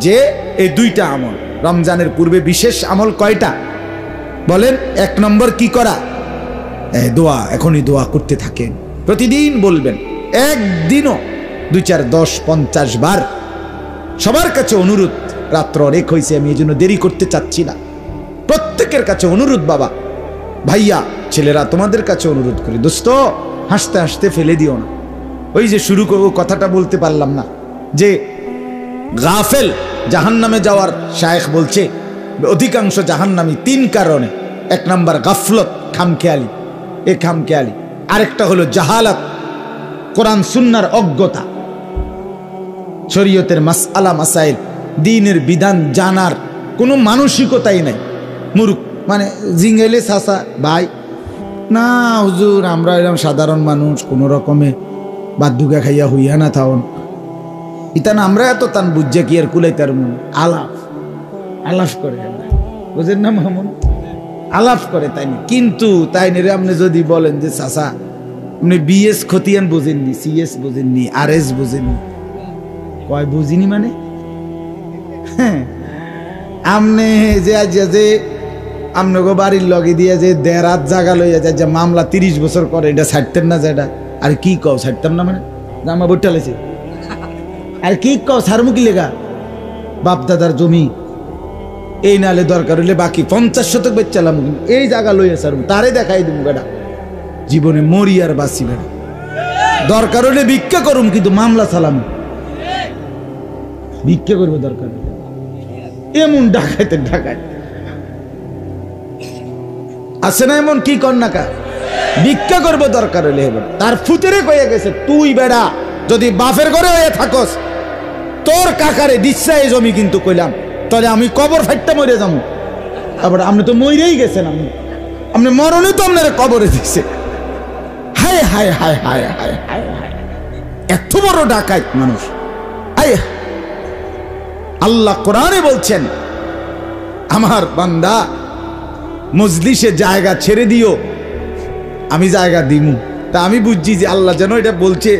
যে এই দুইটা আমল রমজানের পূর্বে বিশেষ আমল কয়টা বলেন? 1 নম্বর কি করা? দোয়া। এখনই দোয়া করতে থাকেন, প্রতিদিন বলবেন, একদিনও 2, 4, 10, 50 বার। সবার কাছে অনুরোধ, রাত্র অনেক হয়েছে, আমি এই জন্য দেরি করতে চাচ্ছি না। প্রত্যেকের কাছে অনুরোধ, বাবা ভাইয়া ছেলেরা তোমাদের কাছে অনুরোধ করি, দোস্ত হাসতে হাসতে ফেলে দিও না। ওই যে শুরু করবো, কথাটা বলতে পারলাম না, যে গাফেল জাহান্নামে যাওয়ার শায়েখ বলছে অধিকাংশ জাহান্নামী 3 কারণে। 1 নাম্বার গাফলত, খামখেয়ালি, এ খামখেয়ালি। আরেকটা হলো জাহালাত, কোরআন সুন্নাহর অজ্ঞতা, শরীয়তের মাসআলা মাসাইল, দ্বীনের বিধান জানার কোনো মানসিকতাই নাই। মুরুখ মানে জিঙ্গেলে চাচা ভাই, না হুজুর আমরা এরকম সাধারণ মানুষ, কোনো রকমে বাদুগা খাইয়া হইয়া না থাউন, ইতান আমরা এত তান বুঝছে কি আর কুলাই তার মন আলাপ আলাপ করে, বুঝেন না মামুন, আলাপ করে তাই না। কিন্তু তাই নিরে আপনি যদি বলেন যে চাচা আপনি বিএস খতিয়ান বোঝেননি, সিএস বোঝেননি, আরএস বোঝেননি, কয় বুঝিনি মানে হ্যাঁ, আমনে যে আজ যে আমনগো বাড়ির লগে দিয়ে যে দেরাত জায়গা লইয়া যায় যে মামলা 30 বছর করে, এটা ছাড়তেন না যেটা, আর কি কও ছাড়তাম না মানে জামা বইটা লেছে, আর কি কও ছাড়মু কি লেগা, বাপ দাদার জমি এই নালে দরকার হইলে বাকি 50 শতক বেচালাম, এই জায়গা লইয়া ছাড়মু, তারে দেখাই দিব বেটা, জীবনে মরি আর বাঁচি বেটা, দরকার হইলে ভিক্ষা করুম কিন্তু মামলা চালাম, ভিক্ষা করবো দরকার এমন ডাকাইতে ডাকায় আছে না, এমন কি কর না কা ভিক্ষা করবো দরকার হইলে। তার ফুতেরে কয়ে গেছে, তুই বেড়া যদি বাপের ঘরে হয়ে থাকস তোর কাকারে দিচ্ছা এই জমি কিন্তু কইলাম, তাহলে আমি কবর ফাইটটা মরে যাবো। তারপরে আপনি তো মরেই গেছেন, আপনি মরণে তো আপনার কবরে দিচ্ছে। হায় হায় হায় হায় হায় হায় হায়, এত বড় ডাকাইত মানুষ। আয় আল্লাহ কোরআনে বলছেন, আমার বান্দা মজলিসে জায়গা ছেড়ে দিও, আমি জায়গা দিমু। তা আমি বুঝছি যে আল্লাহ যেন এটা বলছে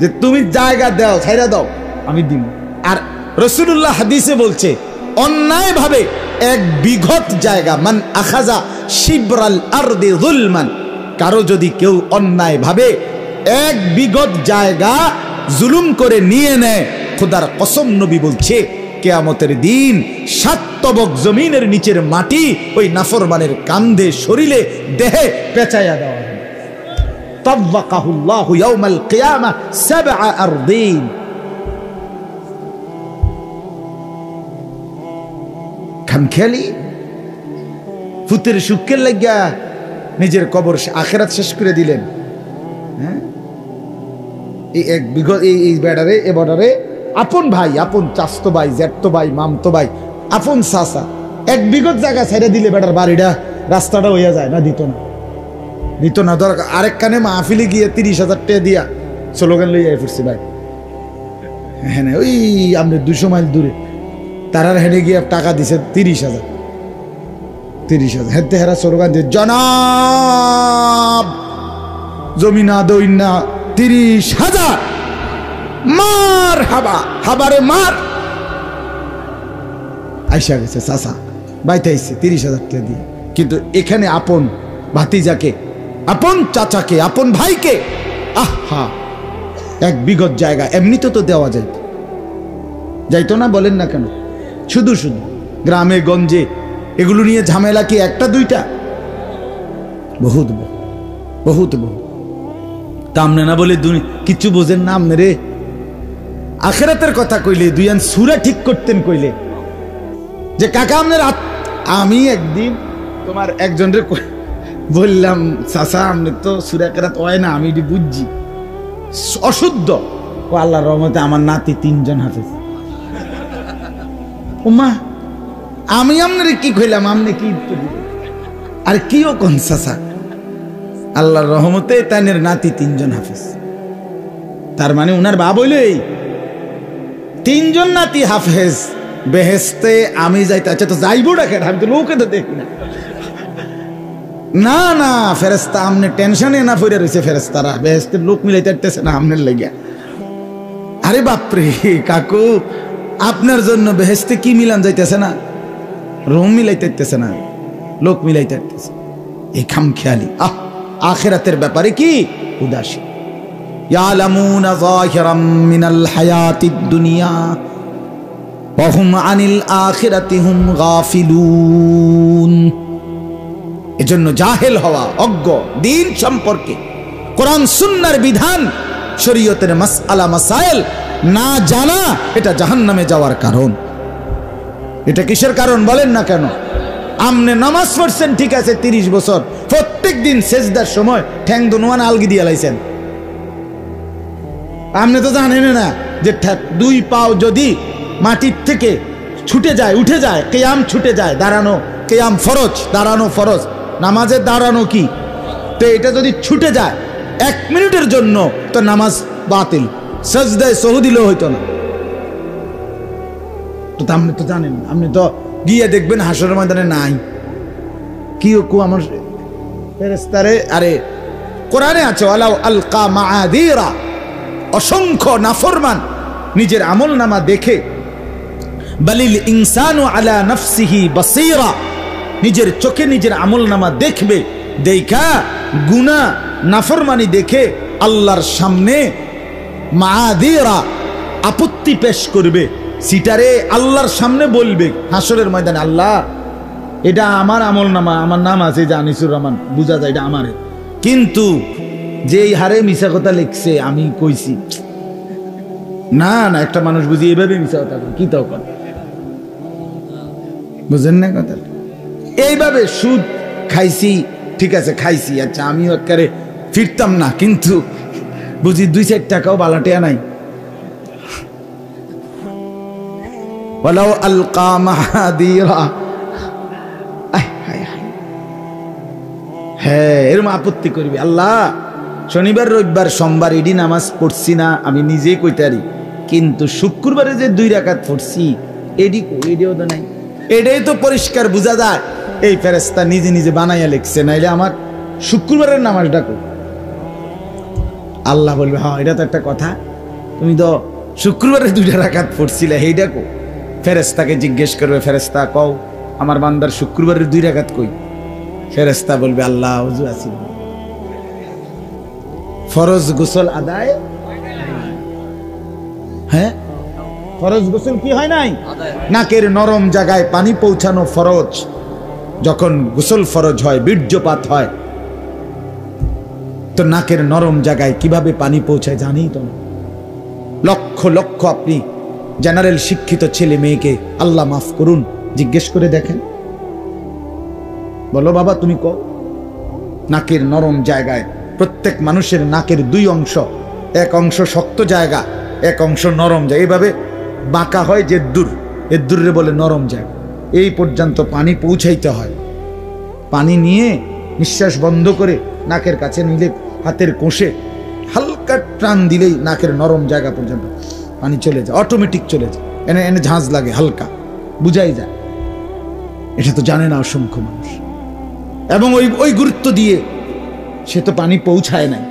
যে তুমি জায়গা দাও, ছাইরা দাও, আমি দিমু। আর রাসূলুল্লাহ হাদিসে বলছে, অন্যায় ভাবে 1 বিঘত জায়গা, মান আখাযা শিবরাল আরদি যুলমান, কারো যদি কেউ অন্যায় ভাবে 1 বিঘত জায়গা জুলুম করে নিয়ে নেয়, খোদার কসম নবী বলছে কিয়ামতের দিন 7 তবক জমিনের নিচের মাটি ওই নাফরমানের কাঁধে শরীরে দেহে পেঁচায়া দেওয়া হবে। তাওয়াকাহুল্লাহু ইয়াউমাল কিয়ামা 7 আরদিন। খামখেয়ালি ফুতের সুখের লাগিয়া নিজের কবর আখিরাত শেষ করে দিলেন। হ্যাঁ, এই এক বিগত এই বেড়ারে এ বর্ডারে আপন ভাই, আপন চাস্তো ভাই, জ্যাঠতো ভাই, মামতো ভাই, আপন চাচা 1 বিঘত জায়গা ছেড়ে দিলে বেটার বাড়িটা রাস্তাটা হইয়া যায় না, দিত না দরকার। আরেক কানে মাহফিলে গিয়ে 30,000 টাকা দিয়া স্লোগান লইয়া ফুটছি ভাই। হ্যাঁ, ওই আমরা 200 মাইল দূরে তারার হেনে গিয়ে টাকা দিছে 30,000 হেতে হেরা স্লোগান দিয়ে জনাব জমিনা দইনা 30,000 মার হাবা হাবারে মার। আইসা গেছে চাচা বাইতে আইসে 30,000 টাকা দিয়ে। কিন্তু এখানে আপন ভাতিজাকে, আপন চাচাকে, আপন ভাইকে আহা 1 বিঘত জায়গা এমনিতে তো দেওয়া যাইতো না, বলেন না কেন? শুধু গ্রামে গঞ্জে এগুলো নিয়ে ঝামেলা কি একটা দুইটা? বহুত বহুত তামনে না বলে কিছু বোঝেন না আমনে রে। আখিরাতের কথা কইলে দুইয়ান সূরা ঠিক করতেন কইলে যে কাকা আমনের আমি একদিন তোমার একজন রে বললাম চাচা আমনে তো সূরা কেরাত হয় না, আমি এটি বুঝছি অশুদ্ধ। ও আল্লাহর রহমতে আমার নাতি 3 জন হাফেজ। ওমা আমি আমনে কি কইলাম, আমনে কি আর কিও কোন চাচা? আল্লাহর রহমতে তানের নাতি 3 জন হাফেজ। তার মানে উনার বাপ হইল এই 3 জন নাতি হাফেজ। বেহেস্তে আমি যাইতে, আচ্ছা তো যাইবো না কেন? আমি তো লোকে তো দেখি না। না ফেরেস্তা আমনে টেনশনে না ফিরে রয়েছে। ফেরেস্তারা বেহেস্তের লোক মিলাইতে পারতেছে না আমনের লাগিয়া। আরে বাপরে কাকু, আপনার জন্য বেহেস্তে কি মিলান যাইতেছে না? রুম মিলাইতে পারতেছে না, লোক মিলাইতে পারতেছে। এই খামখেয়ালি আখিরাতের ব্যাপারে কি উদাসীন। ইয়ালামুনা যাহিরাম মিনাল হায়াতিদ দুনিয়া ওয়া হুম আনিল আখিরাতি হুম গাফিলুন। এজন্য জাহেল হওয়া, অজ্ঞ দিন সম্পর্কে, কোরআন সুন্নাহর বিধান, শরীয়তের মাসআলা মাসাইল না জানা, এটা জাহান্নামে যাওয়ার কারণ। এটা কিসের কারণ বলেন না কেন? আমনে নামাজ পড়ছেন ঠিক আছে 30 বছর, প্রত্যেক দিন সেজদার সময় ঠ্যাং দুনোয়ান আলগি দিয়ে লাইছেন। আপনি তো জানেন না যে 2 পাও যদি মাটির থেকে ছুটে যায়, উঠে যায়, কিয়াম ছুটে যায়। দাঁড়ানো কিয়াম ফরজ, দাঁড়ানো ফরজ, নামাজে দাঁড়ানো কি? তো এটা যদি ছুটে যায় 1 মিনিটের জন্য তো নামাজ বাতিল, সেজদায় সহু দিলেও হইতো না। তো আপনি তো জানেন, আপনি তো গিয়ে দেখবেন হাসরের ময়দানে নাই। কি আমার ফেরেশতারে, আরে কোরআনে আছে ওয়ালাউ আলকা মাআদিরা, অসংখ্য নাফরমান নিজের আমল নামা দেখে, বালিল ইনসানু আলা নাফসিহি বাসীরা, নিজের চোখে নিজের আমল নামা দেখবে, দেখা গুনাহ নাফরমানি দেখে আল্লাহর সামনে মাআদিরা আপত্তি পেশ করবে। সিটারে আল্লাহর সামনে বলবে হাসরের ময়দানে, আল্লাহ এটা আমার আমল নামা, আমার নাম আছে যে আনিসুর রহমান, বুঝা যায় এটা আমারে, কিন্তু যেই হারে মিশা কথা লিখছে আমি কইছি না। না একটা মানুষ বুঝি এইভাবে মিশা কথা কি তাও কথা বুঝেন না কথা। এইভাবে সুদ খাইছি, ঠিক আছে খাইছি, আচ্ছা আমিও একেবারে ফিরতাম না, কিন্তু বুঝি 2-4 টাকাও বালাটিয়া নাই। ওয়ালাউ আলকা মাহাদিরা, হ্যাঁ এরকম আপত্তি করবি। আল্লাহ শনিবার রবিবার সোমবার এডি নামাজ পড়ছি না, আমি নিজে কইতারি, কিন্তু শুক্রবারে যে 2 রাকাত পড়ছি এডিও তো নাই। এটাই তো পরিষ্কার বোঝা যায় এই ফেরেশতা নিজে নিজে বানাইয়া লিখছে, নাইলে আমার শুক্রবারের নামাজটা কই? আল্লাহ বলবে হ্যাঁ এটা তো একটা কথা, তুমি তো শুক্রবারে 2 রাকাত পড়ছিলে, এইটা কো? ফেরেশতাকে জিজ্ঞেস করবে, ফেরেশতা কও আমার বান্দার শুক্রবারের 2 রাকাত কই? ফেরেশতা বলবে আল্লাহ ওযু আছি, ফরজ গোসল আদায়, হ্যাঁ ফরজ গোসল কি হয় নাই? নাকের নরম জায়গায় পানি পৌঁছানো ফরজ। যখন গোসল ফরজ হয়, বীর্যপাত হয়, তো নাকের নরম জায়গায় কিভাবে পানি পৌঁছায় জানি তো না। লক্ষ লক্ষ আপনি জেনারেল শিক্ষিত ছেলে মেয়েকে, আল্লাহ মাফ করুন, জিজ্ঞেস করে দেখেন, বলো বাবা তুমি কও, নাকের নরম জায়গায়, প্রত্যেক মানুষের নাকের দুই অংশ, এক অংশ শক্ত জায়গা, এক অংশ নরম জায়গা, এইভাবে বাঁকা হয় যে এদ্দুরে বলে নরম জায়গা, এই পর্যন্ত পানি পৌঁছাইতে হয়। পানি নিয়ে নিঃশ্বাস বন্ধ করে নাকের কাছে নিলে হাতের কোষে হালকা টান দিলেই নাকের নরম জায়গা পর্যন্ত পানি চলে যায়, অটোমেটিক চলে যায়। এনে এনে ঝাঁজ লাগে, হালকা বুঝাই যায়। এটা তো জানে না অসংখ্য মানুষ, এবং ওই গুরুত্ব দিয়ে সে তো পানি পৌঁছায় নাই।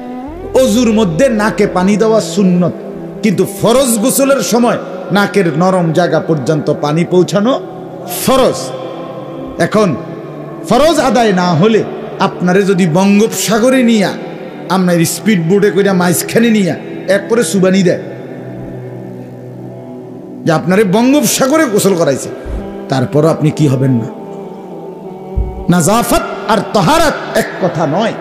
অজুর মধ্যে নাকে পানি দেওয়া সুন্নত, কিন্তু ফরজ গোসলের সময় নাকের নরম জায়গা পর্যন্ত পানি পৌঁছানো ফরজ। এখন ফরজ আদায় না হলে আপনারে যদি বঙ্গোপসাগরে নিয়া, আপনার স্পিড বোটে করে মাঝখানে নিয়া এরপরে সুবানি দেয় যে আপনারে বঙ্গোপসাগরে গোসল করাইছে, তারপরও আপনি কি হবেন না? নাজাফত আর তাহারাত এক কথা নয়,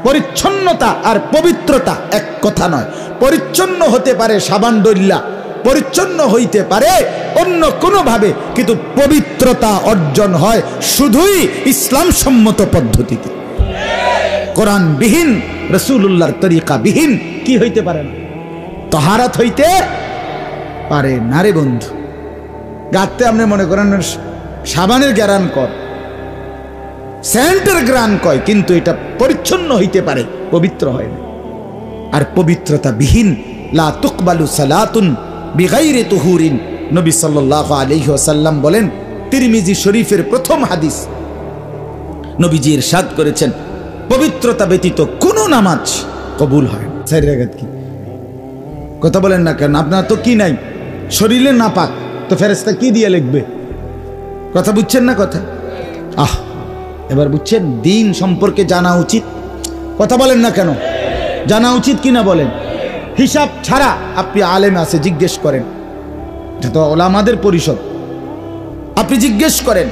পরিচ্ছন্নতা আর পবিত্রতা এক কথা নয়। পরিচ্ছন্ন হতে পারে সাবান ডল্লা, পরিচ্ছন্ন হইতে পারে অন্য কোনো ভাবে, কিন্তু পবিত্রতা অর্জন হয় শুধুই ইসলাম সম্মত পদ্ধতিতে। কোরআন বিহীন, রাসূলুল্লাহর তরিকা বিহীন কি হইতে পারে না? তাহারাত হইতে পারে না রে বন্ধু। গাতে আপনি মনে করেন সাবানের গ্যারান কর, সেন্টের গ্রান কয়, কিন্তু এটা পরিচ্ছন্ন হইতে পারে, পবিত্র হয় না। আর পবিত্রতা বিহীন লা তুকবালু সালাতুন বিগাইরি তুহুরিন, নবী সাল্লাল্লাহু আলাইহি ওয়াসাল্লাম বলেন, তিরমিজি শরীফের প্রথম হাদিস, নবীজি ইরশাদ করেছেন, পবিত্রতা ব্যতীত কোনো নামাজ কবুল হয় না। চার রাকাত কি কথা বলেন না কেন? আপনার তো কি নাই, শরীরে নাপাক, তো ফেরেশতা কি দিয়ে লিখবে? কথা বুঝছেন না কথা? এবার বুঝছেন, দিন সম্পর্কে জানা উচিত। কথা বলেন না কেন? জানা উচিত কিনা বলেন? হিসাব ছাড়া আপনি আলেম আছে জিজ্ঞেস করেন, এটা তো ওলামাদের পরিষদ, আপনি জিজ্ঞেস করেন,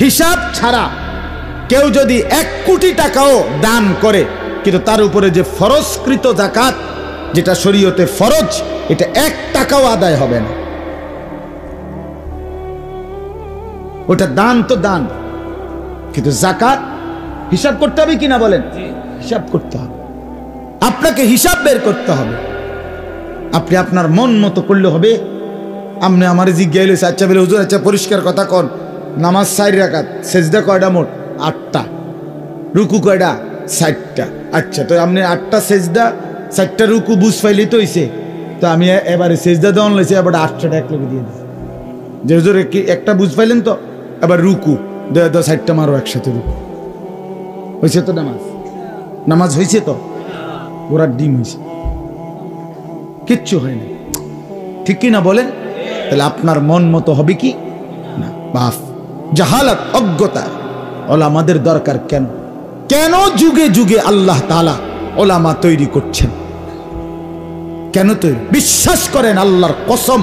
হিসাব ছাড়া কেউ যদি 1 কোটি টাকাও দান করে, কিন্তু তার উপরে যে ফরজকৃত যাকাত, যেটা শরীয়তে ফরজ, এটা 1 টাকাও আদায় হবে না। ওটা দান তো দান, কিন্তু যাকাত হিসাব করতে হবে কিনা বলেন? হিসাব করতে হবে, আপনাকে হিসাব বের করতে হবে। আপনি আপনার মন মতো করলে হবে। আপনি আমার জিজ্ঞাসা, আচ্ছা বলে হুজুর, আচ্ছা পরিষ্কার কথা কন, নামাজ 4 রাকাত, সেজদা কয়টা মোট? 8টা, রুকু কয়টা? 60টা। আচ্ছা, তো আপনি 8টা সেজদা 4টা রুকু বুঝ পাইলেই তো হইছে। তো আমি এবারে সেজদা দেওয়ান লাইছি, এবার 8টা এক লোক দিয়ে দিচ্ছি, যে হুজুর একটা বুঝ পাইলেন তো, এবার রুকু 60টা মারো একসাথে, রুকু হয়েছে তো? নামাজ হয়েছে তো? ওরার ডিম হয়েছে, কিচ্ছু হয়নি। ঠিক কি না বলেন? তাহলে আপনার মন মতো হবে কি না? বাফ, জাহালাত, অজ্ঞতা। ওলামাদের দরকার কেন? কেন যুগে যুগে আল্লাহ তাআলা ওলামা তৈরি করছেন? কেন তৈরি? বিশ্বাস করেন, আল্লাহর কসম,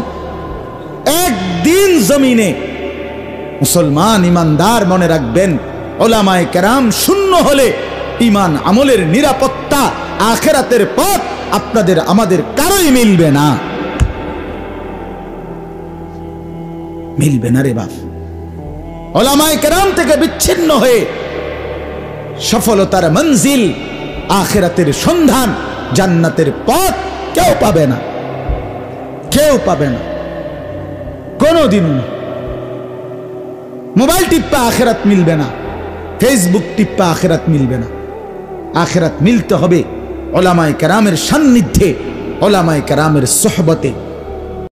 একদিন জমিনে মুসলমান ইমানদার মনে রাখবেন, ওলামায়ে কেরাম শূন্য হলে ইমান আমলের নিরাপত্তা, আখিরাতের পথ আপনাদের আমাদের কারোই মিলবে না। মিলবে না রে বাপ। ওলামায়ে কেরাম থেকে বিচ্ছিন্ন হয়ে সফলতার মঞ্জিল, আখিরাতের সন্ধান, জান্নাতের পথ কেউ পাবে না, কেউ পাবে না, কোনোদিনও না। মোবাইল টিপ্পা আখিরাত মিলবে না, ফেসবুক টিপ্পা আখিরাত মিলবে না। আখিরাত মিলতে হবে ওলামায়ে কেরামের সান্নিধ্যে, ওলামায়ে কেরামের সোহবতে।